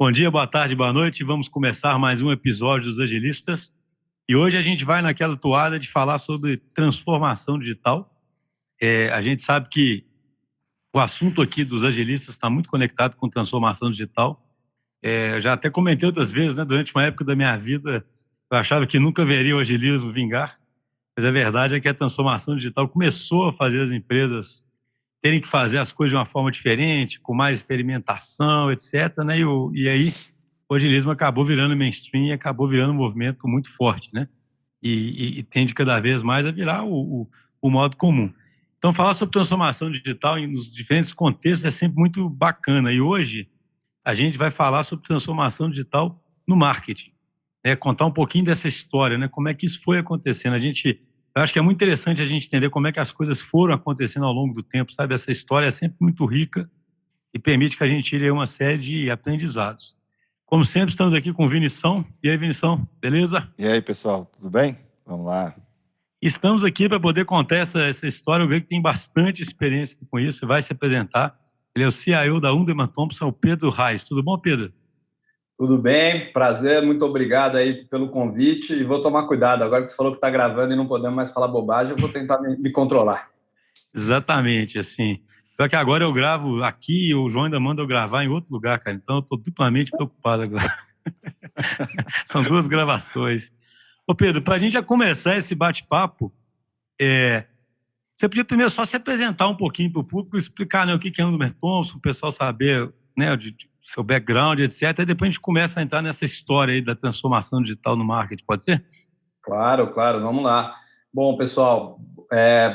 Bom dia, boa tarde, boa noite. Vamos começar mais um episódio dos Agilistas. E hoje a gente vai naquela toada de falar sobre transformação digital. A gente sabe que o assunto aqui dos agilistas está muito conectado com transformação digital. Eu já até comentei outras vezes, né? Durante uma época da minha vida, eu achava que nunca veria o agilismo vingar. Mas a verdade é que a transformação digital começou a fazer as empresas terem que fazer as coisas de uma forma diferente, com mais experimentação, etc., né? E aí o agilismo acabou virando mainstream e acabou virando um movimento muito forte, né? E tende cada vez mais a virar o modo comum. Então, falar sobre transformação digital nos diferentes contextos é sempre muito bacana. E hoje a gente vai falar sobre transformação digital no marketing, né? Contar um pouquinho dessa história, né? Como é que isso foi acontecendo. Eu acho que é muito interessante a gente entender como é que as coisas foram acontecendo ao longo do tempo, sabe? Essa história é sempre muito rica e permite que a gente tire uma série de aprendizados. Como sempre, estamos aqui com o Vinição. E aí, Vinição, beleza? E aí, pessoal, tudo bem? Vamos lá. Estamos aqui para poder contar essa história. Eu vejo que tem bastante experiência com isso, vai se apresentar. Ele é o CIO da Undemann Thompson, o Pedro Reis. Tudo bom, Pedro? Tudo bem, prazer, muito obrigado aí pelo convite e vou tomar cuidado. Agora que você falou que está gravando e não podemos mais falar bobagem, eu vou tentar me controlar. Exatamente, assim. Só que agora eu gravo aqui e o João ainda manda eu gravar em outro lugar, cara. Então eu estou duplamente preocupado agora. São duas gravações. Ô Pedro, para a gente já começar esse bate-papo, você podia primeiro só se apresentar um pouquinho para o público, explicar, né, o que é Undemann Thompson, o pessoal saber, né, de seu background, etc. E depois a gente começa a entrar nessa história aí da transformação digital no marketing, pode ser? Claro, vamos lá. Bom, pessoal,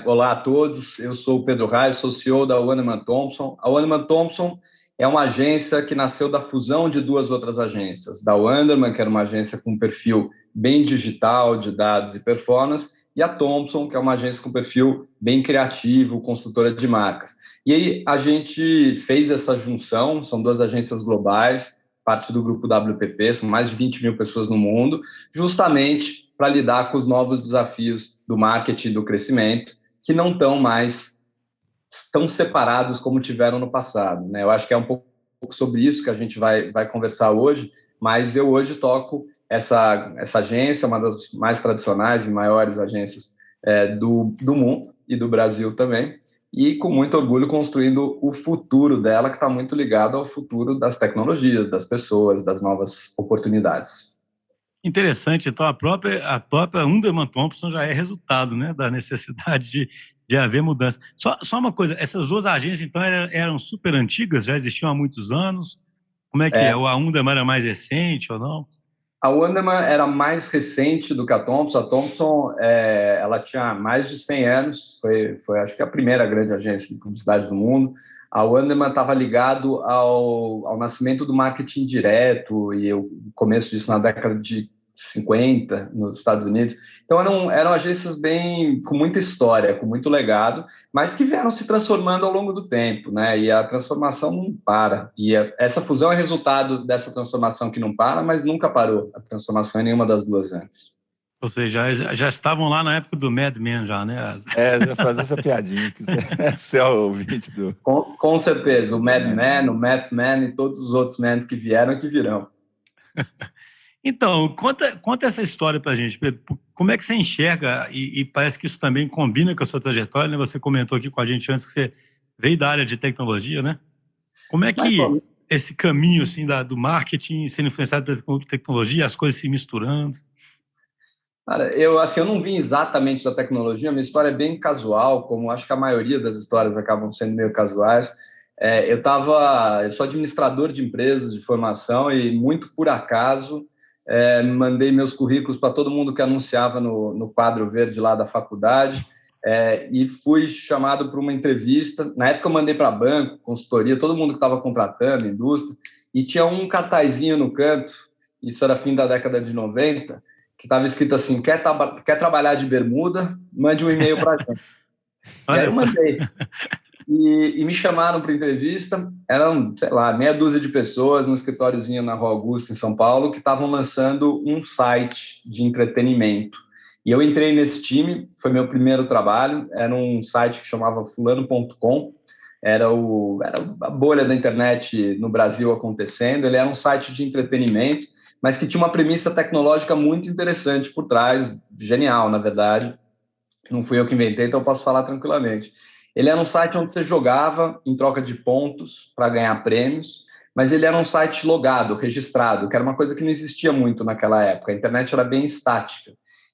olá a todos. Eu sou o Pedro Reis, sou CEO da Undemann Thompson. A Undemann Thompson é uma agência que nasceu da fusão de duas outras agências, da Undemann, que era uma agência com um perfil bem digital, de dados e performance, e a Thompson, que é uma agência com perfil bem criativo, construtora de marcas. E aí a gente fez essa junção, são duas agências globais, parte do grupo WPP, são mais de 20 mil pessoas no mundo, justamente para lidar com os novos desafios do marketing e do crescimento, que não estão mais tão separados como tiveram no passado, né? Eu acho que é um pouco sobre isso que a gente vai conversar hoje, mas eu hoje toco essa agência, uma das mais tradicionais e maiores agências do mundo e do Brasil também, e com muito orgulho construindo o futuro dela, que está muito ligado ao futuro das tecnologias, das pessoas, das novas oportunidades. Interessante. Então, a própria Undemann Thompson já é resultado, né, da necessidade de haver mudança. Só uma coisa, essas duas agências, então, eram super antigas, já existiam há muitos anos? Como é que é? A Undemann era mais recente ou não? A Undemann era mais recente do que a Thompson. A Thompson ela tinha mais de 100 anos, foi acho que a primeira grande agência de publicidade do mundo. A Undemann estava ligado ao nascimento do marketing direto e o começo disso na década de 50 nos Estados Unidos. Então eram agências com muita história, com muito legado, mas que vieram se transformando ao longo do tempo, né? E a transformação não para. E essa fusão é resultado dessa transformação que não para, mas nunca parou a transformação em nenhuma das duas antes. Ou seja, já estavam lá na época do Mad Men já, né? Já fazer essa piadinha, que você é o ouvinte do... Com certeza, o Mad Men, o Math Man e todos os outros men que vieram e que virão. Então, conta essa história pra gente, Pedro. Como é que você enxerga, e parece que isso também combina com a sua trajetória, né? Você comentou aqui com a gente antes que você veio da área de tecnologia, né? Como é que esse caminho assim, do marketing sendo influenciado pela tecnologia, as coisas se misturando? Cara, eu não vim exatamente da tecnologia, minha história é bem casual, como acho que a maioria das histórias acabam sendo meio casuais. Eu sou administrador de empresas de formação e, muito por acaso, mandei meus currículos para todo mundo que anunciava no quadro verde lá da faculdade, e fui chamado para uma entrevista. Na época eu mandei para banco, consultoria, todo mundo que estava contratando, indústria, e tinha um cartazinho no canto, isso era fim da década de 90, que estava escrito assim: quer trabalhar de bermuda? Mande um e-mail para a gente. E aí eu mandei. E me chamaram para entrevista. Eram, sei lá, meia dúzia de pessoas num escritóriozinho na Rua Augusta, em São Paulo, que estavam lançando um site de entretenimento. E eu entrei nesse time, foi meu primeiro trabalho. Era um site que chamava fulano.com. era a bolha da internet no Brasil acontecendo. Ele era um site de entretenimento, mas que tinha uma premissa tecnológica muito interessante por trás, genial, na verdade. Não fui eu que inventei, então eu posso falar tranquilamente. Ele era um site onde você jogava em troca de pontos para ganhar prêmios, mas ele era um site logado, registrado, que era uma coisa que não existia muito naquela época. A internet era bem estática.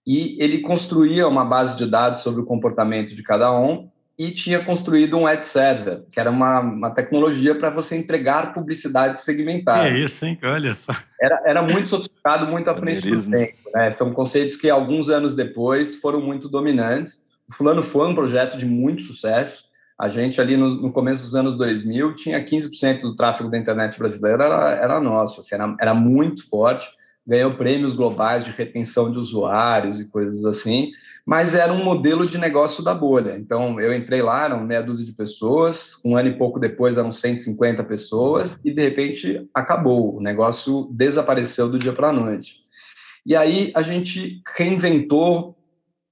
E ele construía uma base de dados sobre o comportamento de cada um e tinha construído um ad server, que era uma tecnologia para você entregar publicidade Que é segmentada. isso, hein? Olha só. Era muito sofisticado, muito à frente do Maneirismo. tempo, né? São conceitos que, alguns anos depois, foram muito dominantes. O Fulano foi um projeto de muito sucesso. A gente, ali no começo dos anos 2000, tinha 15% do tráfego da internet brasileira, era nosso, assim, era muito forte. Ganhou prêmios globais de retenção de usuários e coisas assim, mas era um modelo de negócio da bolha. Então, eu entrei lá, eram meia dúzia de pessoas, um ano e pouco depois eram 150 pessoas, e de repente acabou, o negócio desapareceu do dia para a noite. E aí a gente reinventou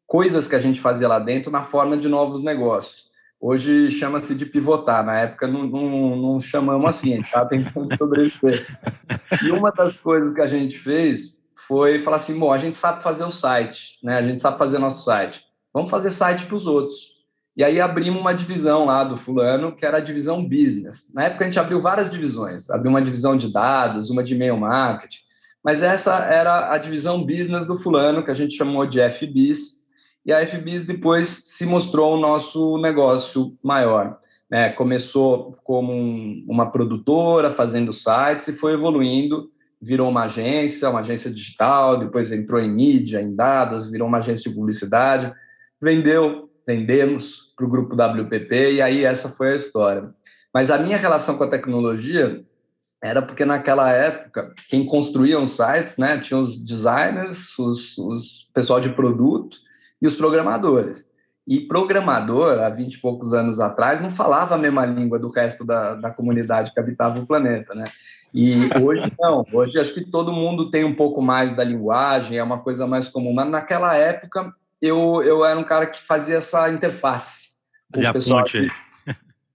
coisas que a gente fazia lá dentro na forma de novos negócios. Hoje chama-se de pivotar, na época não chamamos assim, a gente estava tentando sobreviver. E uma das coisas que a gente fez foi falar assim, bom, a gente sabe fazer o site, né? A gente sabe fazer nosso site. Vamos fazer site para os outros. E aí abrimos uma divisão lá do Fulano, que era a divisão business. Na época a gente abriu várias divisões. Abriu uma divisão de dados, uma de e-mail marketing. Mas essa era a divisão business do Fulano, que a gente chamou de FBIS. E a FBIS depois se mostrou o nosso negócio maior. Né, começou como uma produtora, fazendo sites, e foi evoluindo, virou uma agência digital, depois entrou em mídia, em dados, virou uma agência de publicidade, vendemos para o grupo WPP, e aí essa foi a história. Mas a minha relação com a tecnologia era porque naquela época, quem construía os sites, né, tinha os designers, os pessoal de produto e os programadores. E programador, há 20 e poucos anos atrás, não falava a mesma língua do resto da comunidade que habitava o planeta, né? E hoje não, hoje acho que todo mundo tem um pouco mais da linguagem, é uma coisa mais comum, mas naquela época eu era um cara que fazia essa interface com Fazer o a pessoal ponte aí.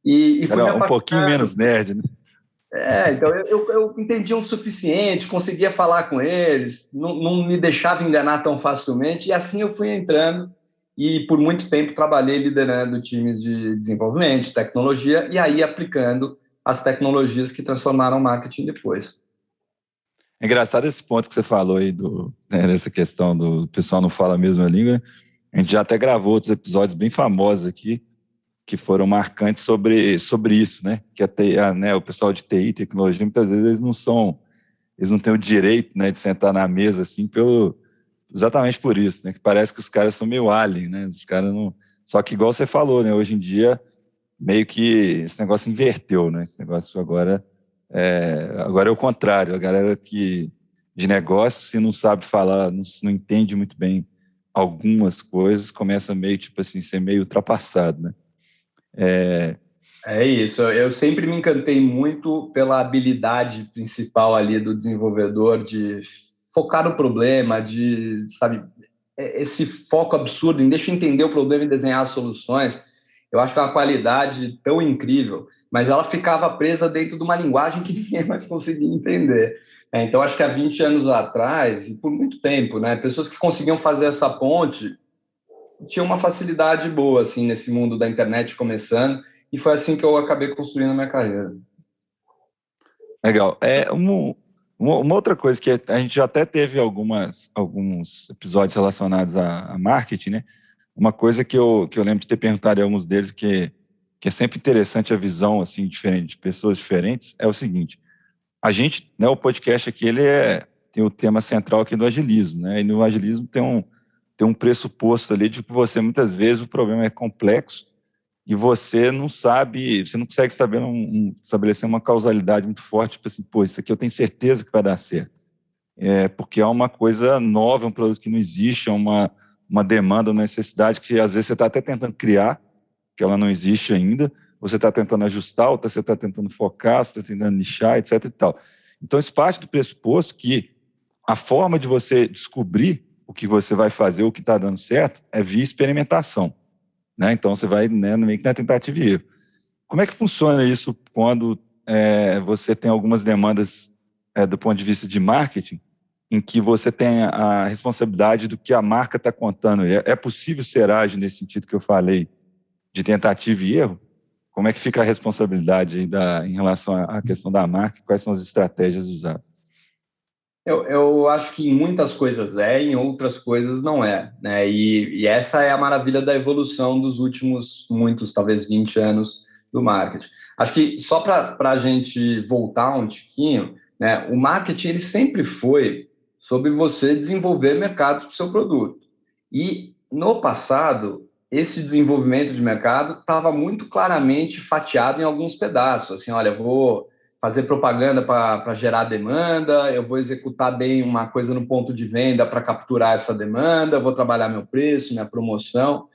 e fui me Era um pouquinho apaixonando. menos nerd, né? Então eu entendia o suficiente, conseguia falar com eles, não me deixava enganar tão facilmente, e assim eu fui entrando, e por muito tempo trabalhei liderando times de desenvolvimento, de tecnologia, e aí aplicando as tecnologias que transformaram o marketing depois. É engraçado esse ponto que você falou aí, dessa questão do pessoal não fala a mesma língua. A gente já até gravou outros episódios bem famosos aqui, que foram marcantes sobre isso, né? Que né, o pessoal de TI, tecnologia, muitas vezes eles não têm o direito, né, de sentar na mesa assim exatamente por isso, né? Que parece que os caras são meio alien, né? Os caras não. Só que igual você falou, né? Hoje em dia meio que esse negócio inverteu, né? Esse negócio agora é o contrário. A galera que de negócio, se não sabe falar, não entende muito bem algumas coisas, começa meio tipo assim ser meio ultrapassado, né? É isso, eu sempre me encantei muito pela habilidade principal ali do desenvolvedor de focar no problema, de, sabe, esse foco absurdo em deixa eu entender o problema e desenhar as soluções. Eu acho que é uma qualidade tão incrível, mas ela ficava presa dentro de uma linguagem que ninguém mais conseguia entender. Então, acho que há 20 anos atrás, e por muito tempo, né, pessoas que conseguiam fazer essa ponte tinham uma facilidade boa, assim, nesse mundo da internet começando, e foi assim que eu acabei construindo a minha carreira. Legal. Uma outra coisa que a gente já até teve alguns episódios relacionados a marketing, né? Uma coisa que eu lembro de ter perguntado em alguns deles, que é sempre interessante a visão assim, diferente, de pessoas diferentes, é o seguinte: a gente, né, o podcast aqui, tem o tema central aqui do agilismo, né? E no agilismo tem um pressuposto ali de que você, muitas vezes, o problema é complexo e você não sabe, você não consegue estabelecer uma causalidade muito forte, tipo assim, pô, isso aqui eu tenho certeza que vai dar certo. Porque é uma coisa nova, é um produto que não existe, é uma demanda, uma necessidade que às vezes você está até tentando criar, que ela não existe ainda, você está tentando ajustar, ou você está tentando focar, você está tentando nichar, etc. e tal. Então, isso parte do pressuposto que a forma de você descobrir o que você vai fazer, o que está dando certo, é via experimentação. Né? Então, você vai, né, meio que na tentativa e erro. como é que funciona isso quando você tem algumas demandas do ponto de vista de marketing, em que você tem a responsabilidade do que a marca está contando? É possível ser ágil nesse sentido que eu falei, de tentativa e erro? Como é que fica a responsabilidade aí em relação à questão da marca? Quais são as estratégias usadas? Eu acho que em muitas coisas em outras coisas não é, né? E essa é a maravilha da evolução dos últimos muitos, talvez 20 anos do marketing. Acho que só para a gente voltar um tiquinho, né? O marketing ele sempre foi sobre você desenvolver mercados para o seu produto. E no passado, esse desenvolvimento de mercado estava muito claramente fatiado em alguns pedaços. Assim, olha, eu vou fazer propaganda para gerar demanda, eu vou executar bem uma coisa no ponto de venda para capturar essa demanda, eu vou trabalhar meu preço, minha promoção.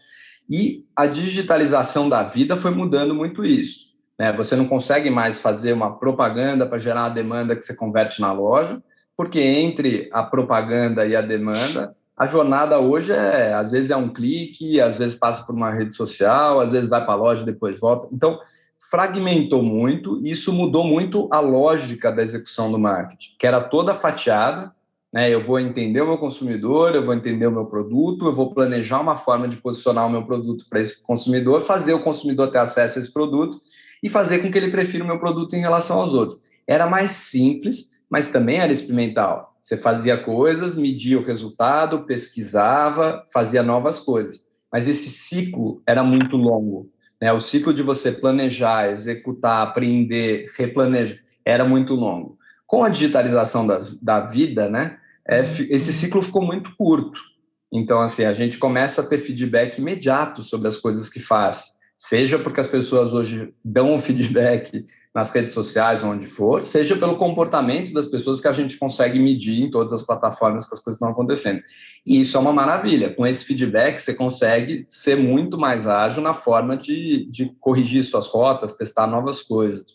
E a digitalização da vida foi mudando muito isso, né? Você não consegue mais fazer uma propaganda para gerar a demanda que você converte na loja, porque entre a propaganda e a demanda, a jornada hoje às vezes é um clique, às vezes passa por uma rede social, às vezes vai para a loja e depois volta. Então, fragmentou muito e isso mudou muito a lógica da execução do marketing, que era toda fatiada, né? Eu vou entender o meu consumidor, eu vou entender o meu produto, eu vou planejar uma forma de posicionar o meu produto para esse consumidor, fazer o consumidor ter acesso a esse produto e fazer com que ele prefira o meu produto em relação aos outros. Era mais simples, mas também era experimental. Você fazia coisas, media o resultado, pesquisava, fazia novas coisas. Mas esse ciclo era muito longo, né? O ciclo de você planejar, executar, aprender, replanejar, era muito longo. Com a digitalização da vida, né, esse ciclo ficou muito curto. Então, assim, a gente começa a ter feedback imediato sobre as coisas que faz, seja porque as pessoas hoje dão o feedback nas redes sociais, onde for, seja pelo comportamento das pessoas que a gente consegue medir em todas as plataformas que as coisas estão acontecendo. E isso é uma maravilha. Com esse feedback, você consegue ser muito mais ágil na forma de corrigir suas rotas, testar novas coisas.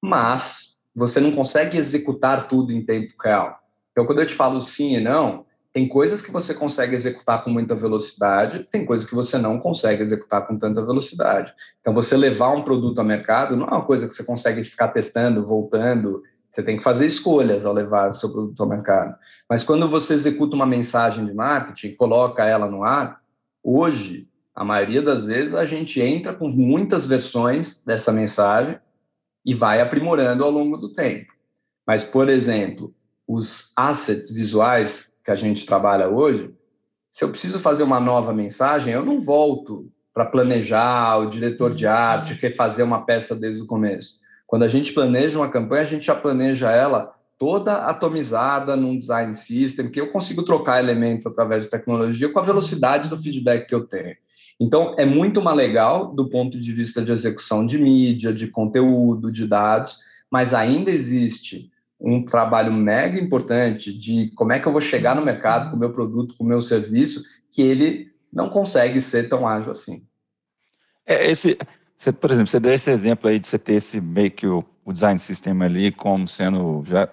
Mas você não consegue executar tudo em tempo real. Então, quando eu te falo sim e não, tem coisas que você consegue executar com muita velocidade, tem coisas que você não consegue executar com tanta velocidade. Então, você levar um produto ao mercado não é uma coisa que você consegue ficar testando, voltando. Você tem que fazer escolhas ao levar o seu produto ao mercado. Mas quando você executa uma mensagem de marketing, coloca ela no ar, hoje, a maioria das vezes, a gente entra com muitas versões dessa mensagem e vai aprimorando ao longo do tempo. Mas, por exemplo, os assets visuais que a gente trabalha hoje, se eu preciso fazer uma nova mensagem, eu não volto para planejar o diretor de arte, refazer uma peça desde o começo. Quando a gente planeja uma campanha, a gente já planeja ela toda atomizada num design system, que eu consigo trocar elementos através de tecnologia com a velocidade do feedback que eu tenho. Então, é muito mais legal do ponto de vista de execução de mídia, de conteúdo, de dados, mas ainda existe um trabalho mega importante de como é que eu vou chegar no mercado com o meu produto, com o meu serviço, que ele não consegue ser tão ágil assim. Por exemplo, você deu esse exemplo aí de você ter esse meio que o design system ali como sendo já,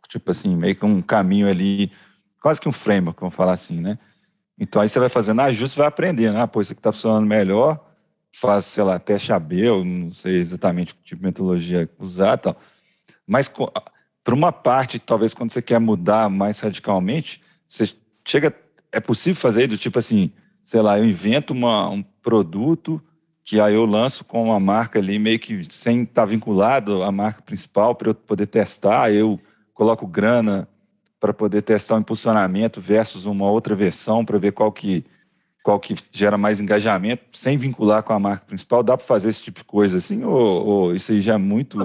tipo assim, meio que um caminho ali, quase que um framework, vamos falar assim, né? Então aí você vai fazendo ajuste, vai aprendendo, pô, isso aqui está funcionando melhor, faz, sei lá, teste AB, eu não sei exatamente que tipo de metodologia usar e tal. Mas para uma parte, talvez quando você quer mudar mais radicalmente, você chega, é possível fazer do tipo assim, sei lá, eu invento um produto que aí eu lanço com uma marca ali meio que sem estar vinculado à marca principal para eu poder testar, eu coloco grana para poder testar o impulsionamento versus uma outra versão para ver qual que gera mais engajamento, sem vincular com a marca principal. Dá para fazer esse tipo de coisa assim, ou isso aí já é muito...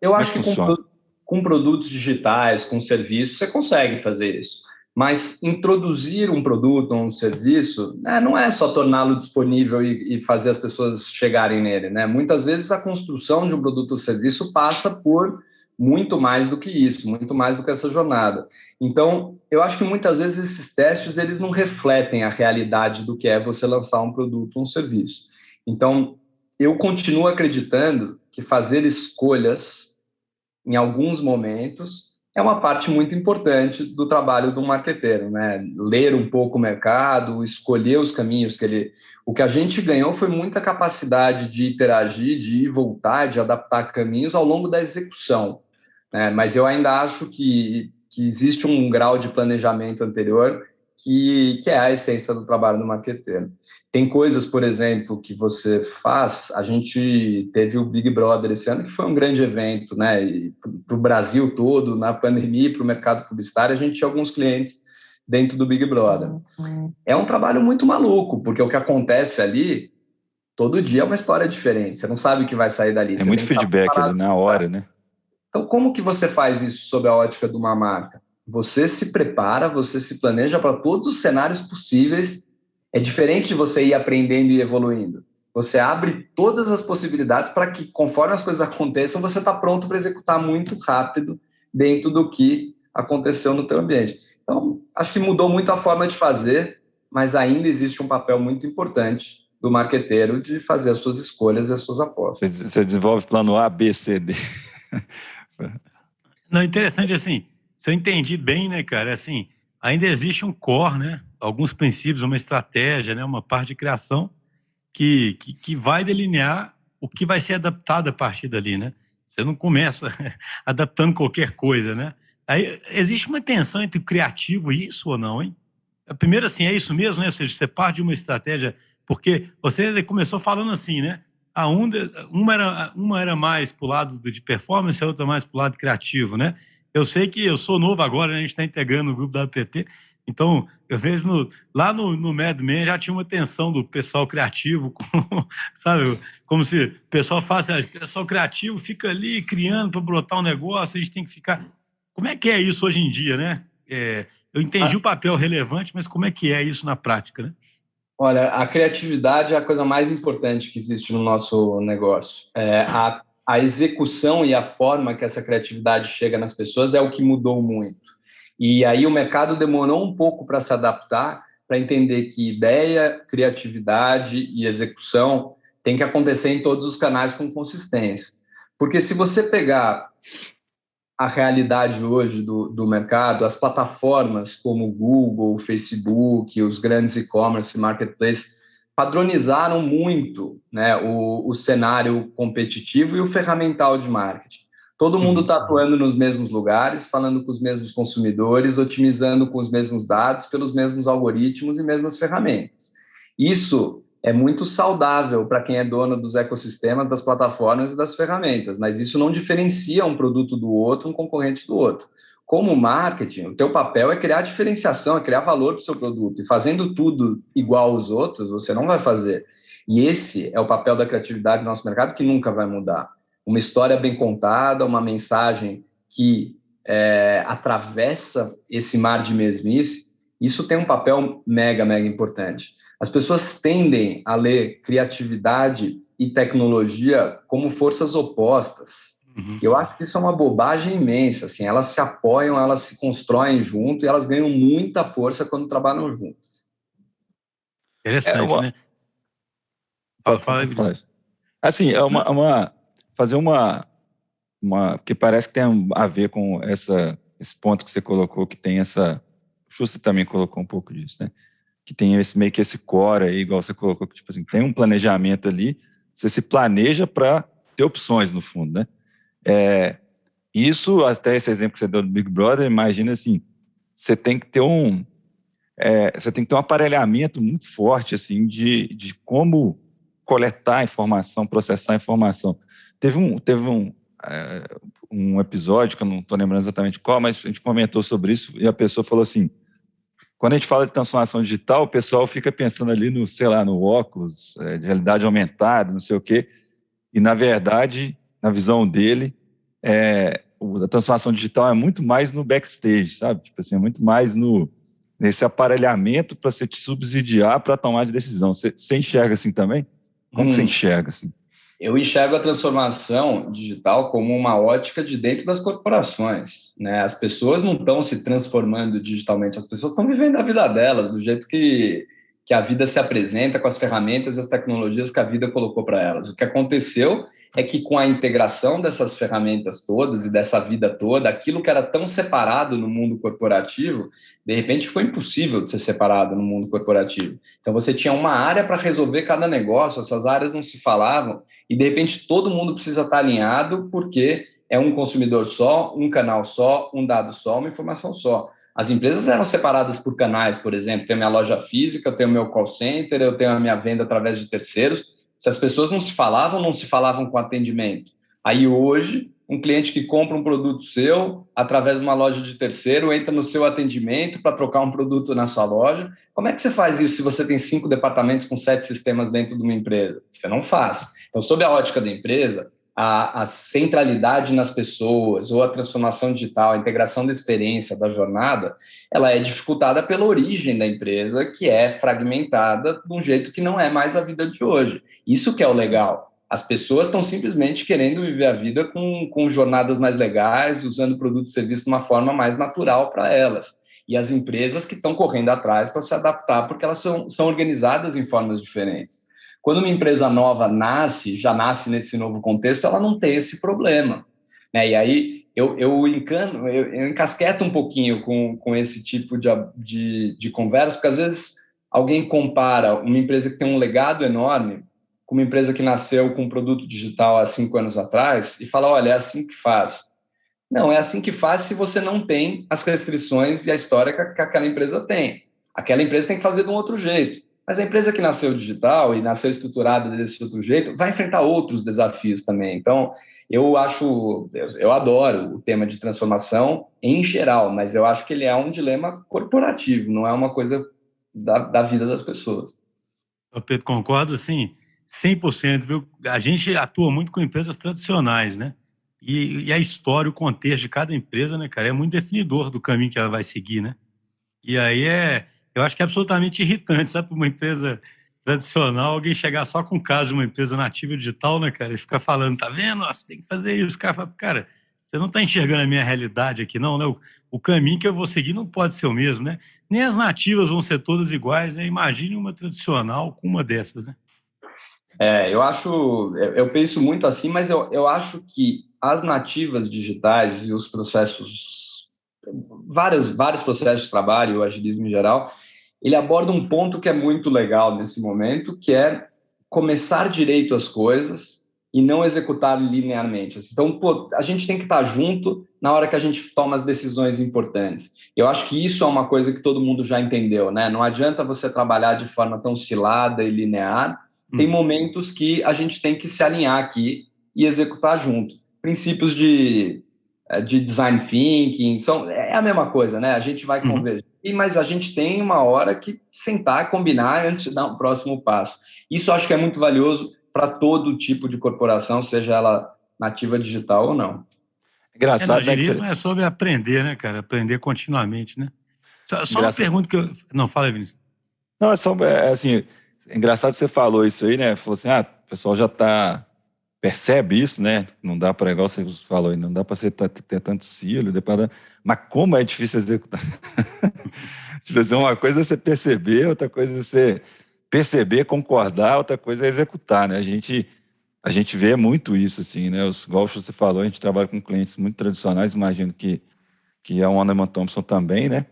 Eu Como é acho que que funciona? com produtos digitais, com serviços, você consegue fazer isso. Mas introduzir um produto ou um serviço, né, não é só torná-lo disponível e fazer as pessoas chegarem nele, né? Muitas vezes a construção de um produto ou serviço passa por muito mais do que isso, muito mais do que essa jornada. Então, eu acho que muitas vezes esses testes eles não refletem a realidade do que é você lançar um produto ou um serviço. Então, eu continuo acreditando que fazer escolhas em alguns momentos é uma parte muito importante do trabalho do marqueteiro, né? Ler um pouco o mercado, escolher os caminhos que ele... O que a gente ganhou foi muita capacidade de interagir, de ir voltar, de adaptar caminhos ao longo da execução, né? Mas eu ainda acho que existe um grau de planejamento anterior que é a essência do trabalho do marqueteiro. Tem coisas, por exemplo, que você faz. A gente teve o Big Brother esse ano, que foi um grande evento, né? Para o Brasil todo, na pandemia, para o mercado publicitário, a gente tinha alguns clientes dentro do Big Brother. É um trabalho muito maluco, porque o que acontece ali, todo dia é uma história diferente. Você não sabe o que vai sair dali. É muito feedback ali na hora, né? Então, como que você faz isso sob a ótica de uma marca? Você se prepara, você se planeja para todos os cenários possíveis. É diferente de você ir aprendendo e evoluindo. Você abre todas as possibilidades para que, conforme as coisas aconteçam, você está pronto para executar muito rápido dentro do que aconteceu no teu ambiente. Então, acho que mudou muito a forma de fazer, mas ainda existe um papel muito importante do marqueteiro de fazer as suas escolhas e as suas apostas. Você desenvolve plano A, B, C, D. Não, interessante assim, se eu entendi bem, né, cara, assim, ainda existe um core, né, alguns princípios, uma estratégia, né, uma parte de criação que vai delinear o que vai ser adaptado a partir dali, né? Você não começa adaptando qualquer coisa, né? Aí existe uma tensão entre o criativo e isso ou não, hein? Primeiro, assim, é isso mesmo, né? Ou seja, você parte de uma estratégia, porque você começou falando assim, né? Uma era mais pro lado de performance, a outra mais pro lado criativo, né? Eu sei que eu sou novo agora, né? A gente está integrando o grupo da APP, então eu vejo lá no Mad Men já tinha uma tensão do pessoal criativo, sabe? Como se o pessoal o pessoal criativo fica ali criando para brotar um negócio, a gente tem que ficar... Como é que é isso hoje em dia, né? Eu entendi o papel relevante, mas como é que é isso na prática, né? Olha, a criatividade é a coisa mais importante que existe no nosso negócio. A execução e a forma que essa criatividade chega nas pessoas é o que mudou muito. E aí o mercado demorou um pouco para se adaptar, para entender que ideia, criatividade e execução tem que acontecer em todos os canais com consistência. Porque se você pegar a realidade hoje do mercado, as plataformas como o Google, o Facebook, os grandes e-commerce, marketplace, padronizaram muito, né, o cenário competitivo e o ferramental de marketing. Todo mundo está atuando nos mesmos lugares, falando com os mesmos consumidores, otimizando com os mesmos dados, pelos mesmos algoritmos e mesmas ferramentas. Isso é muito saudável para quem é dono dos ecossistemas, das plataformas e das ferramentas, mas isso não diferencia um produto do outro, um concorrente do outro. Como marketing, o teu papel é criar diferenciação, é criar valor para o seu produto, e fazendo tudo igual aos outros, você não vai fazer. E esse é o papel da criatividade no nosso mercado, que nunca vai mudar. Uma história bem contada, uma mensagem que atravessa esse mar de mesmice, isso tem um papel mega, mega importante. As pessoas tendem a ler criatividade e tecnologia como forças opostas. Eu acho que isso é uma bobagem imensa. Assim, elas se apoiam, elas se constroem junto e elas ganham muita força quando trabalham juntas. Interessante, né? Fala aí, Vinícius. Assim, fazer uma... Porque parece que tem a ver com esse ponto que você colocou, que tem essa... O Schuster também colocou um pouco disso, né? Que tem meio que esse core aí, igual você colocou, que tipo assim, tem um planejamento ali, você se planeja para ter opções no fundo, né? Isso, até esse exemplo que você deu do Big Brother, imagina assim, você tem que ter um aparelhamento muito forte assim de como coletar informação, processar informação. Teve um episódio que eu não estou lembrando exatamente qual, mas a gente comentou sobre isso e a pessoa falou assim: quando a gente fala de transformação digital, o pessoal fica pensando ali no, sei lá, no óculos, de realidade aumentada, não sei o quê. E, na verdade, na visão dele, a transformação digital é muito mais no backstage, sabe? Tipo assim, é muito mais nesse aparelhamento para você te subsidiar para tomar de decisão. Você enxerga assim também? Como que você enxerga assim? Eu enxergo a transformação digital como uma ótica de dentro das corporações, né? As pessoas não estão se transformando digitalmente, as pessoas estão vivendo a vida delas, do jeito que a vida se apresenta, com as ferramentas e as tecnologias que a vida colocou para elas. O que aconteceu é que com a integração dessas ferramentas todas e dessa vida toda, aquilo que era tão separado no mundo corporativo, de repente ficou impossível de ser separado no mundo corporativo. Então você tinha uma área para resolver cada negócio, essas áreas não se falavam, e de repente todo mundo precisa estar alinhado, porque é um consumidor só, um canal só, um dado só, uma informação só. As empresas eram separadas por canais, por exemplo, tenho a minha loja física, eu tenho o meu call center, eu tenho a minha venda através de terceiros. Se as pessoas não se falavam com atendimento. Aí hoje, um cliente que compra um produto seu, através de uma loja de terceiro, entra no seu atendimento para trocar um produto na sua loja. Como é que você faz isso se você tem 5 departamentos com 7 sistemas dentro de uma empresa? Você não faz. Então, sob a ótica da empresa, a centralidade nas pessoas, ou a transformação digital, a integração da experiência, da jornada, ela é dificultada pela origem da empresa, que é fragmentada de um jeito que não é mais a vida de hoje. Isso que é o legal. As pessoas estão simplesmente querendo viver a vida com jornadas mais legais, usando produtos e serviços de uma forma mais natural para elas. E as empresas que estão correndo atrás para se adaptar, porque elas são organizadas em formas diferentes. Quando uma empresa nova nasce, já nasce nesse novo contexto, ela não tem esse problema, né? E aí eu encasqueto um pouquinho com esse tipo de conversa, porque às vezes alguém compara uma empresa que tem um legado enorme com uma empresa que nasceu com um produto digital há 5 anos atrás e fala, olha, é assim que faz. Não, é assim que faz se você não tem as restrições e a história que aquela empresa tem. Aquela empresa tem que fazer de um outro jeito. Mas a empresa que nasceu digital e nasceu estruturada desse outro jeito vai enfrentar outros desafios também. Então, eu adoro o tema de transformação em geral, mas eu acho que ele é um dilema corporativo, não é uma coisa da vida das pessoas. Eu, Pedro, concordo, assim, 100%, viu? A gente atua muito com empresas tradicionais, né? E a história, o contexto de cada empresa, né, cara, é muito definidor do caminho que ela vai seguir, né? E aí eu acho que é absolutamente irritante, sabe, para uma empresa tradicional, alguém chegar só com o caso de uma empresa nativa digital, né, cara, e ficar falando, tá vendo? Nossa, tem que fazer isso. O cara fala, cara, você não tá enxergando a minha realidade aqui, não, né? O caminho que eu vou seguir não pode ser o mesmo, né? Nem as nativas vão ser todas iguais, né? Imagine uma tradicional com uma dessas, né? Eu penso muito assim, mas eu acho que as nativas digitais e os processos, vários processos de trabalho, o agilismo em geral, ele aborda um ponto que é muito legal nesse momento, que é começar direito as coisas e não executar linearmente. Então, pô, a gente tem que estar junto na hora que a gente toma as decisões importantes. Eu acho que isso é uma coisa que todo mundo já entendeu, né? Não adianta você trabalhar de forma tão oscilada e linear. Tem momentos que a gente tem que se alinhar aqui e executar junto. Princípios de design thinking, é a mesma coisa, né? A gente vai convergir, mas a gente tem uma hora que sentar, combinar antes de dar um próximo passo. Isso eu acho que é muito valioso para todo tipo de corporação, seja ela nativa digital ou não. No Engraçado, né? agilismo é sobre aprender, né, cara? Aprender continuamente, né? Só uma Engraçado. pergunta que eu... Não, fala aí, Vinícius. Não, assim, é engraçado que você falou isso aí, né? Falou assim, o pessoal já percebe isso, né? Não dá para, igual você falou aí, não dá para você ter tanto silo, mas como é difícil executar. Tipo assim, uma coisa é você perceber, outra coisa é você perceber, concordar, outra coisa é executar, né? A gente vê muito isso, assim, né? Igual você falou, a gente trabalha com clientes muito tradicionais, imagino que a Wunderman Thompson também, né?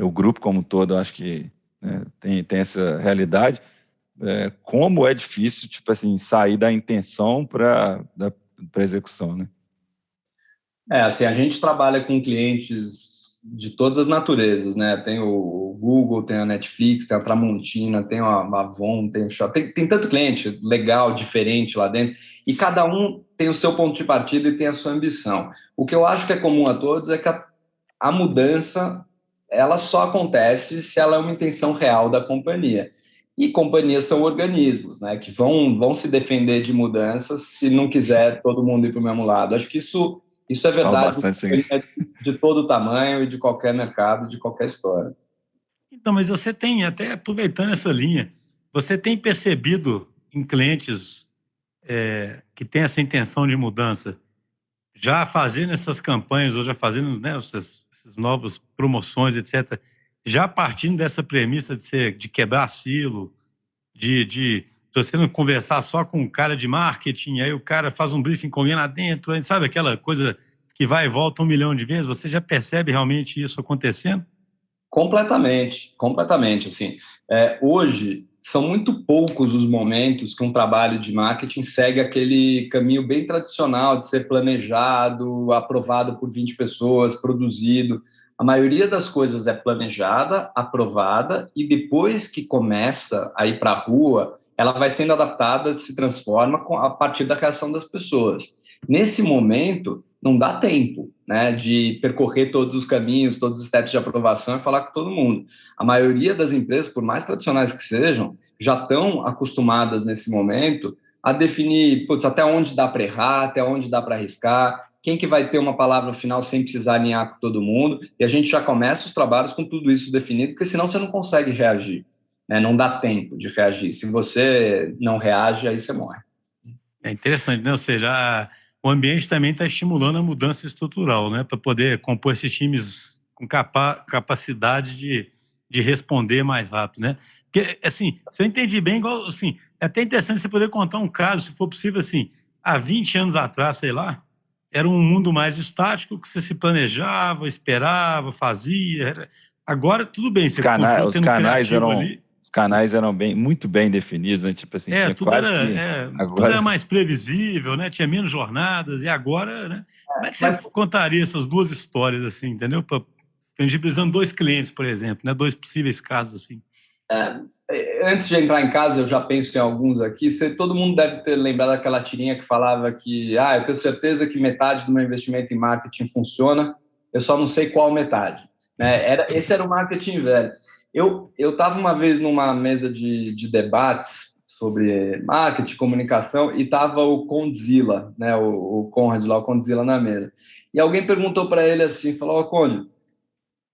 O grupo como um todo, eu acho que, né, tem essa realidade. Como é difícil, tipo assim, sair da intenção para execução, né? Assim, a gente trabalha com clientes de todas as naturezas, né? Tem o Google, tem a Netflix, tem a Tramontina, tem a Avon, tem o Shopping, tem tanto cliente legal, diferente lá dentro, e cada um tem o seu ponto de partida e tem a sua ambição. O que eu acho que é comum a todos é que a mudança, ela só acontece se ela é uma intenção real da companhia. E companhias são organismos, né, que vão se defender de mudanças se não quiser todo mundo ir para o mesmo lado. Acho que isso é Fala verdade bastante assim. de todo tamanho e de qualquer mercado, de qualquer história. Então, mas você tem, até aproveitando essa linha, você tem percebido em clientes que têm essa intenção de mudança, já fazendo essas campanhas, ou já fazendo, né, essas novas promoções, etc., já partindo dessa premissa de quebrar silo, de Se você não conversar só com um cara de marketing, aí o cara faz um briefing com alguém lá dentro, aí, sabe aquela coisa que vai e volta 1 milhão de vezes, você já percebe realmente isso acontecendo? Completamente, completamente, assim. Hoje, são muito poucos os momentos que um trabalho de marketing segue aquele caminho bem tradicional de ser planejado, aprovado por 20 pessoas, produzido. A maioria das coisas é planejada, aprovada, e depois que começa a ir para a rua, ela vai sendo adaptada, se transforma a partir da reação das pessoas. Nesse momento, não dá tempo, né, de percorrer todos os caminhos, todos os steps de aprovação e falar com todo mundo. A maioria das empresas, por mais tradicionais que sejam, já estão acostumadas nesse momento a definir até onde dá para errar, até onde dá para arriscar, quem que vai ter uma palavra final sem precisar alinhar com todo mundo, e a gente já começa os trabalhos com tudo isso definido, porque senão você não consegue reagir, né? Não dá tempo de reagir. Se você não reage, aí você morre. É interessante, né? Ou seja, o ambiente também está estimulando a mudança estrutural, né? Para poder compor esses times com capacidade de responder mais rápido, né? Porque, assim, se eu entendi bem, igual, assim, é até interessante você poder contar um caso, se for possível, assim, há 20 anos atrás, sei lá, era um mundo mais estático, que você se planejava, esperava, fazia. Agora, tudo bem, você continua tendo criativo ali. Os canais eram muito bem definidos, né? Tipo assim, tinha quase que... Tudo era mais previsível, né? Tinha menos jornadas, e agora, né? Como é que você contaria essas duas histórias, assim, entendeu? Tangibilizando 2 clientes, por exemplo, né? 2 possíveis casos, assim. Antes de entrar em casa, eu já penso em alguns aqui. Todo mundo deve ter lembrado daquela tirinha que falava que eu tenho certeza que metade do meu investimento em marketing funciona, eu só não sei qual metade, né? Esse era o marketing velho. Eu estava uma vez numa mesa de debates sobre marketing, comunicação, e estava o Condzilla, né? O Conrad lá, o Condzilla na mesa. E alguém perguntou para ele assim, falou, Conde,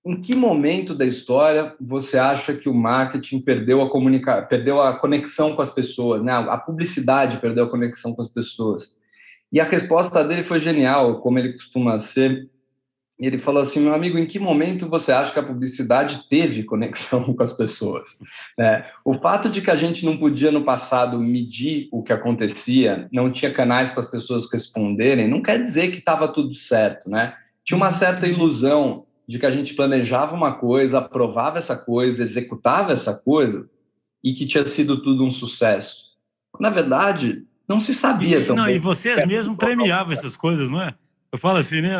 em que momento da história você acha que o marketing perdeu a conexão com as pessoas, né? A publicidade perdeu a conexão com as pessoas? E a resposta dele foi genial, como ele costuma ser. Ele falou assim, meu amigo, em que momento você acha que a publicidade teve conexão com as pessoas? O fato de que a gente não podia, no passado, medir o que acontecia, não tinha canais para as pessoas responderem, não quer dizer que estava tudo certo, né? Tinha uma certa ilusão de que a gente planejava uma coisa, aprovava essa coisa, executava essa coisa, e que tinha sido tudo um sucesso. Na verdade, não se sabia tão bem. E vocês mesmos premiavam essas coisas, não é? Eu falo assim, né?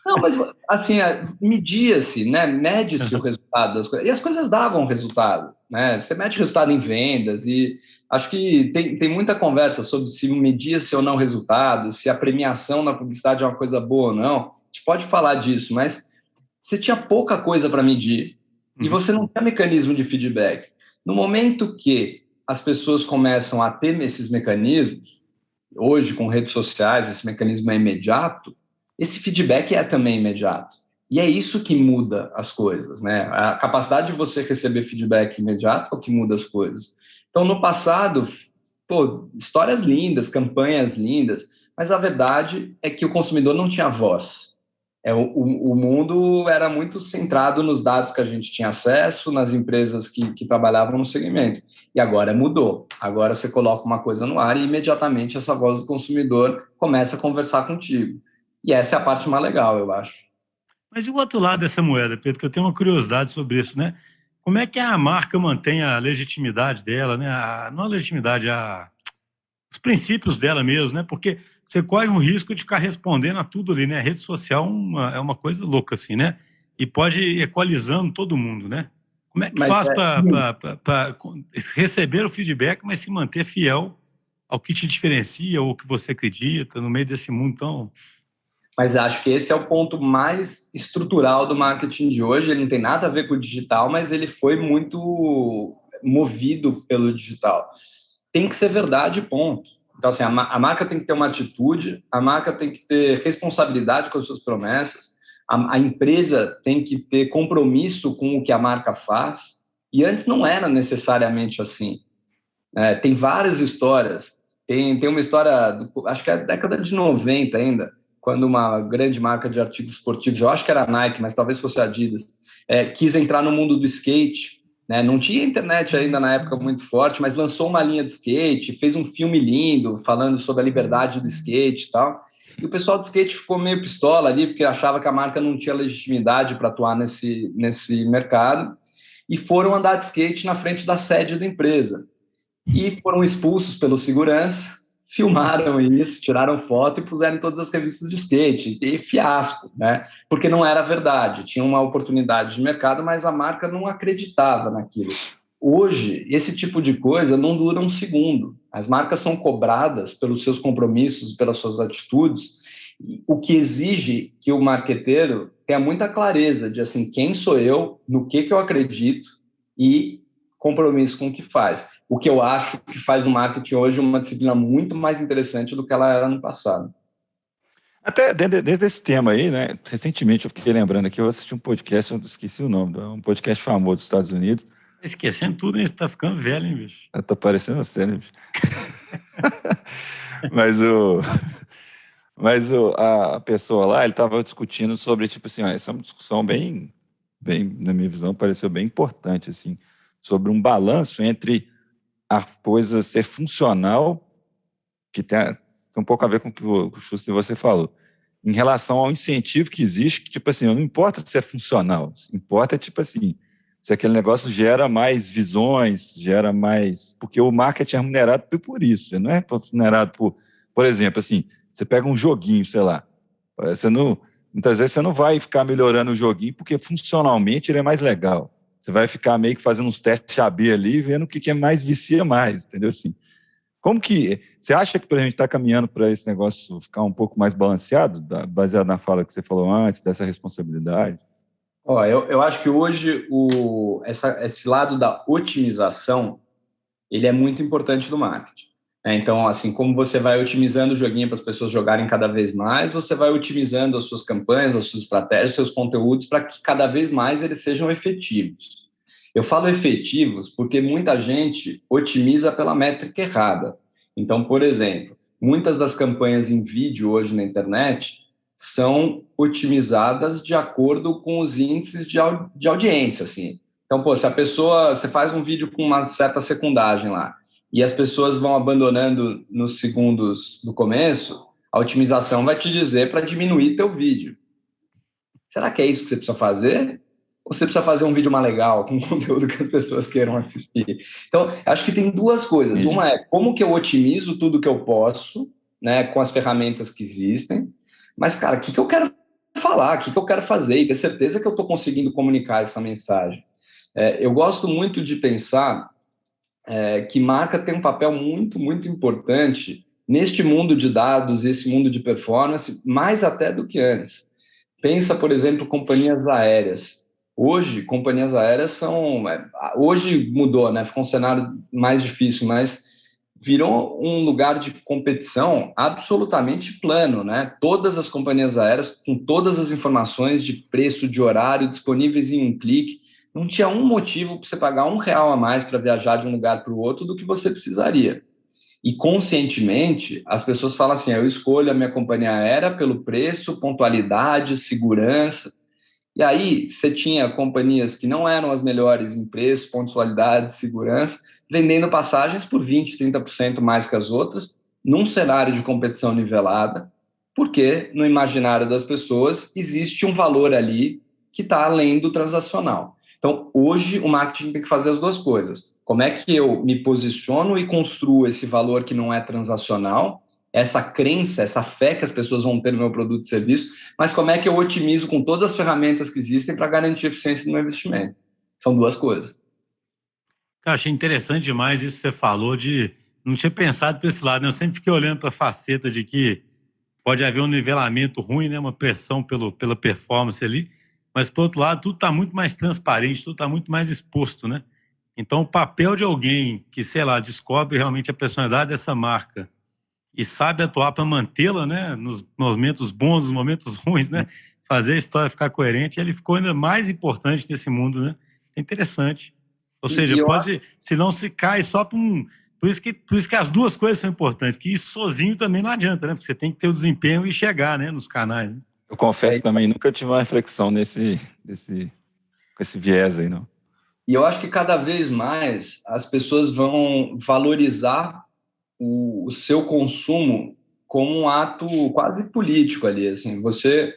Não, mas assim, media-se, né? Mede-se o resultado das coisas. E as coisas davam resultado, né? Você mede resultado em vendas e acho que tem muita conversa sobre se media-se ou não resultado, se a premiação na publicidade é uma coisa boa ou não. A gente pode falar disso, mas você tinha pouca coisa para medir e você não tinha mecanismo de feedback. No momento que as pessoas começam a ter esses mecanismos, hoje com redes sociais, esse mecanismo é imediato, esse feedback é também imediato. E é isso que muda as coisas, né? A capacidade de você receber feedback imediato é o que muda as coisas. Então, no passado, histórias lindas, campanhas lindas, mas a verdade é que o consumidor não tinha voz. O mundo era muito centrado nos dados que a gente tinha acesso, nas empresas que trabalhavam no segmento. E agora mudou. Agora você coloca uma coisa no ar e imediatamente essa voz do consumidor começa a conversar contigo. E essa é a parte mais legal, eu acho. Mas e o outro lado dessa moeda, Pedro, que eu tenho uma curiosidade sobre isso, né? Como é que a marca mantém a legitimidade dela, né? Não a legitimidade, os princípios dela mesmo, né? Porque você corre um risco de ficar respondendo a tudo ali, né? A rede social é uma coisa louca, assim, né? E pode ir equalizando todo mundo, né? Como é que faz para receber o feedback, mas se manter fiel ao que te diferencia ou ao que você acredita no meio desse mundo tão... Mas acho que esse é o ponto mais estrutural do marketing de hoje. Ele não tem nada a ver com o digital, mas ele foi muito movido pelo digital. Tem que ser verdade, ponto. Então, assim, a marca tem que ter uma atitude, a marca tem que ter responsabilidade com as suas promessas, a empresa tem que ter compromisso com o que a marca faz, e antes não era necessariamente assim. Tem várias histórias. Tem uma história, acho que é da década de 90 ainda, quando uma grande marca de artigos esportivos, eu acho que era a Nike, mas talvez fosse a Adidas, quis entrar no mundo do skate, né? Não tinha internet ainda na época muito forte, mas lançou uma linha de skate, fez um filme lindo falando sobre a liberdade do skate e tal. E o pessoal do skate ficou meio pistola ali, porque achava que a marca não tinha legitimidade para atuar nesse mercado, e foram andar de skate na frente da sede da empresa. E foram expulsos pelo segurança, filmaram isso, tiraram foto e puseram em todas as revistas de skate. E fiasco, né? Porque não era verdade. Tinha uma oportunidade de mercado, mas a marca não acreditava naquilo. Hoje, esse tipo de coisa não dura um segundo. As marcas são cobradas pelos seus compromissos, pelas suas atitudes, o que exige que o marqueteiro tenha muita clareza de assim, quem sou eu, no que eu acredito e compromisso com o que faz. O que eu acho que faz o marketing hoje uma disciplina muito mais interessante do que ela era no passado. Até dentro desse tema aí, né? Recentemente eu fiquei lembrando aqui, eu assisti um podcast, eu esqueci o nome, um podcast famoso dos Estados Unidos. Esquecendo tudo, hein? Você tá ficando velho, hein, bicho? Tá parecendo sério, bicho. Mas a pessoa lá, ele estava discutindo sobre, tipo assim, ó, essa é uma discussão bem, na minha visão, pareceu bem importante, assim, sobre um balanço entre a coisa ser funcional, que tem um pouco a ver com o que o Schuster você falou, em relação ao incentivo que existe, que, tipo assim, não importa se é funcional, importa, tipo assim, se aquele negócio gera mais visões, gera mais... Porque o marketing é remunerado por isso, não é remunerado por exemplo, assim, você pega um joguinho, sei lá, muitas vezes você não vai ficar melhorando o joguinho porque funcionalmente ele é mais legal. Você vai ficar meio que fazendo uns testes AB ali, vendo o que é mais vicia mais, entendeu? Assim, como que... Você acha que a gente está caminhando para esse negócio ficar um pouco mais balanceado, baseado na fala que você falou antes, dessa responsabilidade? Eu acho que hoje esse lado da otimização ele é muito importante do marketing. Então, assim, como você vai otimizando o joguinho para as pessoas jogarem cada vez mais, você vai otimizando as suas campanhas, as suas estratégias, os seus conteúdos para que cada vez mais eles sejam efetivos. Eu falo efetivos porque muita gente otimiza pela métrica errada. Então, por exemplo, muitas das campanhas em vídeo hoje na internet são otimizadas de acordo com os índices de audiência, assim. Então, pô, se a pessoa, você faz um vídeo com uma certa secundagem lá, e as pessoas vão abandonando nos segundos do começo, a otimização vai te dizer para diminuir teu vídeo. Será que é isso que você precisa fazer? Ou você precisa fazer um vídeo mais legal, com conteúdo que as pessoas queiram assistir? Então, acho que tem duas coisas. Uma é como que eu otimizo tudo que eu posso, né, com as ferramentas que existem. Mas, cara, o que eu quero falar? O que eu quero fazer? E ter certeza que eu estou conseguindo comunicar essa mensagem. Eu gosto muito de pensar que marca tem um papel muito, muito importante neste mundo de dados, esse mundo de performance, mais até do que antes. Pensa, por exemplo, companhias aéreas. Hoje, companhias aéreas são... Hoje mudou, né? Ficou um cenário mais difícil, mas virou um lugar de competição absolutamente plano, né? Todas as companhias aéreas, com todas as informações de preço, de horário, disponíveis em um clique, não tinha um motivo para você pagar R$ 1 a mais para viajar de um lugar para o outro do que você precisaria. E conscientemente, as pessoas falam assim, eu escolho a minha companhia aérea pelo preço, pontualidade, segurança. E aí você tinha companhias que não eram as melhores em preço, pontualidade, segurança, vendendo passagens por 20%, 30% mais que as outras, num cenário de competição nivelada, porque no imaginário das pessoas existe um valor ali que está além do transacional. Então, hoje, o marketing tem que fazer as duas coisas. Como é que eu me posiciono e construo esse valor que não é transacional, essa crença, essa fé que as pessoas vão ter no meu produto e serviço, mas como é que eu otimizo com todas as ferramentas que existem para garantir a eficiência do meu investimento? São duas coisas. Cara, achei interessante demais isso que você falou de... Não tinha pensado para esse lado, né? Eu sempre fiquei olhando para a faceta de que pode haver um nivelamento ruim, né? Uma pressão pela performance ali, mas, por outro lado, tudo está muito mais transparente, tudo está muito mais exposto, né? Então, o papel de alguém que, sei lá, descobre realmente a personalidade dessa marca e sabe atuar para mantê-la, né? Nos momentos bons, nos momentos ruins, né? Fazer a história ficar coerente, ele ficou ainda mais importante nesse mundo, né? É interessante. Ou seja, pode, se não se cai só para um... Por isso que as duas coisas são importantes, que isso sozinho também não adianta, né? Porque você tem que ter o desempenho e chegar, né, nos canais. Né? Eu confesso também, nunca tive uma reflexão com esse viés aí, não. E eu acho que cada vez mais as pessoas vão valorizar o seu consumo como um ato quase político ali, assim, você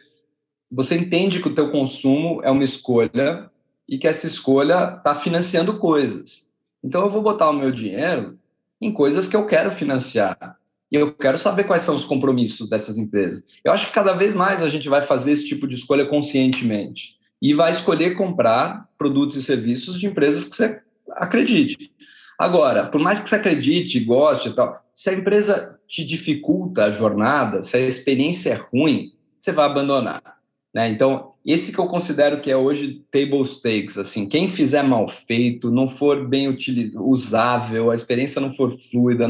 entende que o teu consumo é uma escolha e que essa escolha está financiando coisas. Então, eu vou botar o meu dinheiro em coisas que eu quero financiar. E eu quero saber quais são os compromissos dessas empresas. Eu acho que cada vez mais a gente vai fazer esse tipo de escolha conscientemente. E vai escolher comprar produtos e serviços de empresas que você acredite. Agora, por mais que você acredite, goste e tal, se a empresa te dificulta a jornada, se a experiência é ruim, você vai abandonar. Né? Então, esse que eu considero que é hoje table stakes, assim, quem fizer mal feito, não for bem usável, a experiência não for fluida,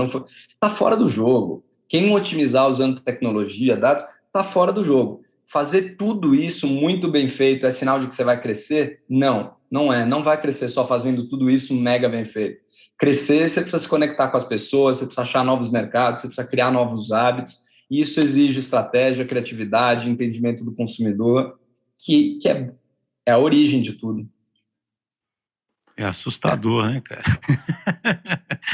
tá fora do jogo. Quem não otimizar usando tecnologia, dados, tá fora do jogo. Fazer tudo isso muito bem feito é sinal de que você vai crescer? Não, não é. Não vai crescer só fazendo tudo isso mega bem feito. Crescer, você precisa se conectar com as pessoas, você precisa achar novos mercados, você precisa criar novos hábitos. E isso exige estratégia, criatividade, entendimento do consumidor, que é a origem de tudo. É assustador, né, cara?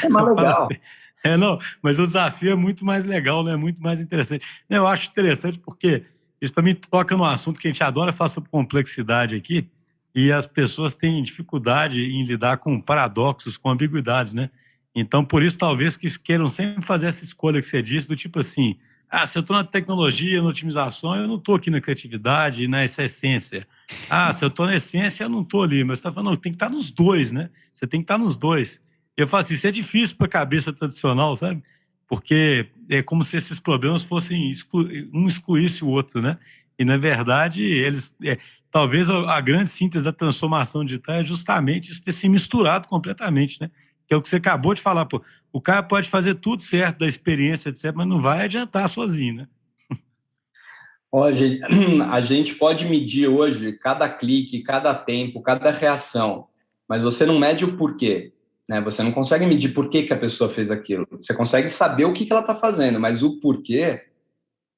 É mais Eu falo legal. assim, não, mas o desafio é muito mais legal, né? Muito mais interessante. Eu acho interessante porque isso para mim toca no assunto que a gente adora falar sobre complexidade aqui, e as pessoas têm dificuldade em lidar com paradoxos, com ambiguidades, né? Então, por isso, talvez que queiram sempre fazer essa escolha que você disse, do tipo assim, se eu estou na tecnologia, na otimização, eu não estou aqui na criatividade, nessa essência. Se eu estou na essência, eu não estou ali. Mas você está falando, não, tem que estar nos dois, né? Você tem que estar nos dois. Eu falo assim, isso é difícil para a cabeça tradicional, sabe? Porque é como se esses problemas fossem um excluísse o outro, né? E, na verdade, talvez a grande síntese da transformação digital é justamente isso ter se misturado completamente, né? Que é o que você acabou de falar, pô. O cara pode fazer tudo certo da experiência, etc., mas não vai adiantar sozinho, né? Hoje, a gente pode medir hoje cada clique, cada tempo, cada reação, mas você não mede o porquê, né? Você não consegue medir por que a pessoa fez aquilo. Você consegue saber o que ela está fazendo, mas o porquê,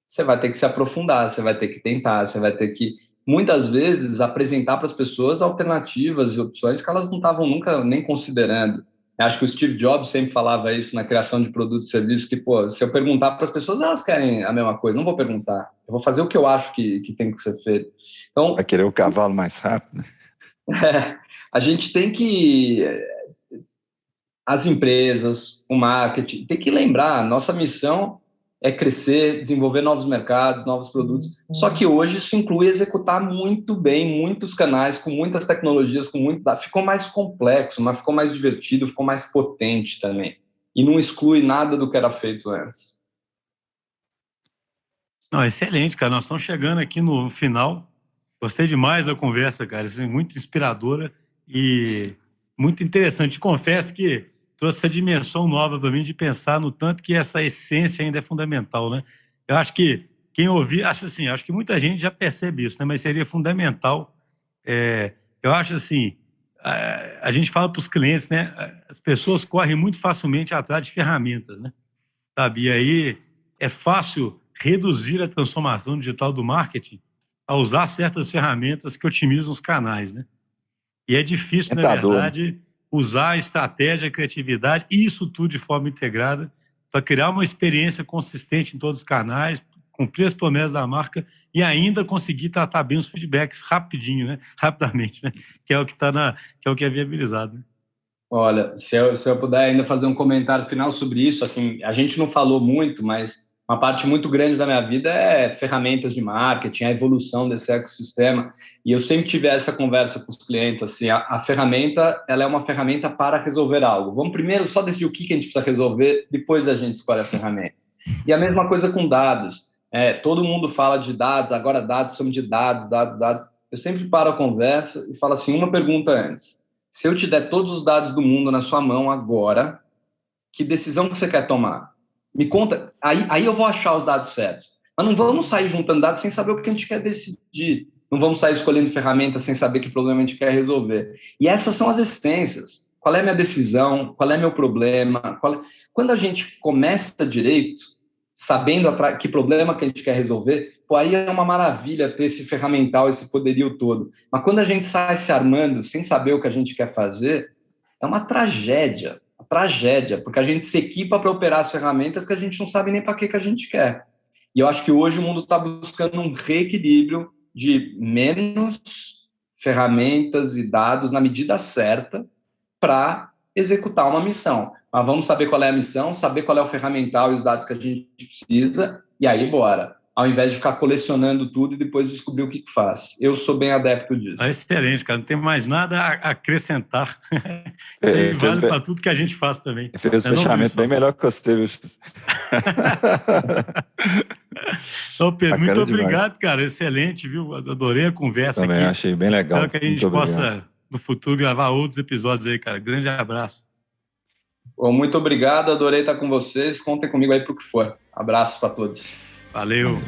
você vai ter que se aprofundar, você vai ter que tentar, você vai ter que, muitas vezes, apresentar para as pessoas alternativas e opções que elas não estavam nunca nem considerando. Eu acho que o Steve Jobs sempre falava isso na criação de produtos e serviços, que, pô, se eu perguntar para as pessoas, elas querem a mesma coisa, não vou perguntar. Eu vou fazer o que eu acho que tem que ser feito. Então, Vai querer o cavalo mais rápido? a gente tem que... As empresas, o marketing, tem que lembrar, nossa missão é crescer, desenvolver novos mercados, novos produtos. Só que hoje isso inclui executar muito bem, muitos canais, com muitas tecnologias, ficou mais complexo, mas ficou mais divertido, ficou mais potente também. E não exclui nada do que era feito antes. Não, excelente, cara. Nós estamos chegando aqui no final. Gostei demais da conversa, cara. Isso é muito inspiradora e muito interessante. Confesso que trouxe essa dimensão nova para mim de pensar no tanto que essa essência ainda é fundamental, né? Eu acho que quem ouvir, acho que muita gente já percebe isso, né? Mas seria fundamental. Eu acho assim, a gente fala para os clientes, né? As pessoas correm muito facilmente atrás de ferramentas, né? Sabe? E aí é fácil reduzir a transformação digital do marketing a usar certas ferramentas que otimizam os canais, né? E é difícil, na verdade, usar a estratégia, a criatividade e isso tudo de forma integrada para criar uma experiência consistente em todos os canais, cumprir as promessas da marca e ainda conseguir tratar bem os feedbacks rapidinho, né? Rapidamente, né? Que é o que que é o que é viabilizado, né? Olha, se eu puder ainda fazer um comentário final sobre isso, assim, a gente não falou muito, mas uma parte muito grande da minha vida é ferramentas de marketing, a evolução desse ecossistema. E eu sempre tive essa conversa com os clientes, assim, a ferramenta, ela é uma ferramenta para resolver algo. Vamos primeiro só decidir o que a gente precisa resolver, depois a gente escolhe a ferramenta. E a mesma coisa com dados. Todo mundo fala de dados, agora dados, precisamos de dados, dados, dados. Eu sempre paro a conversa e falo assim, uma pergunta antes. Se eu te der todos os dados do mundo na sua mão agora, que decisão que você quer tomar? Me conta, aí eu vou achar os dados certos. Mas não vamos sair juntando dados sem saber o que a gente quer decidir. Não vamos sair escolhendo ferramentas sem saber que problema a gente quer resolver. E essas são as essências. Qual é a minha decisão? Qual é meu problema? Quando a gente começa direito, sabendo que problema que a gente quer resolver, pô, aí é uma maravilha ter esse ferramental, esse poderio todo. Mas quando a gente sai se armando sem saber o que a gente quer fazer, é uma tragédia, porque a gente se equipa para operar as ferramentas que a gente não sabe nem para que a gente quer. E eu acho que hoje o mundo está buscando um reequilíbrio de menos ferramentas e dados na medida certa para executar uma missão. Mas vamos saber qual é a missão, saber qual é o ferramental e os dados que a gente precisa, e aí bora. Ao invés de ficar colecionando tudo e depois descobrir o que faz. Eu sou bem adepto disso. Excelente, cara. Não tem mais nada a acrescentar. Isso aí vale para tudo que a gente faz também. Fez o fechamento bem melhor que você, viu? Então, Pedro, muito obrigado, cara. Excelente, viu? Adorei a conversa também aqui. Achei bem legal. Espero que a gente possa, no futuro, gravar outros episódios aí, cara. Grande abraço. Bom, muito obrigado, adorei estar com vocês. Contem comigo aí para o que for. Abraços para todos. Valeu.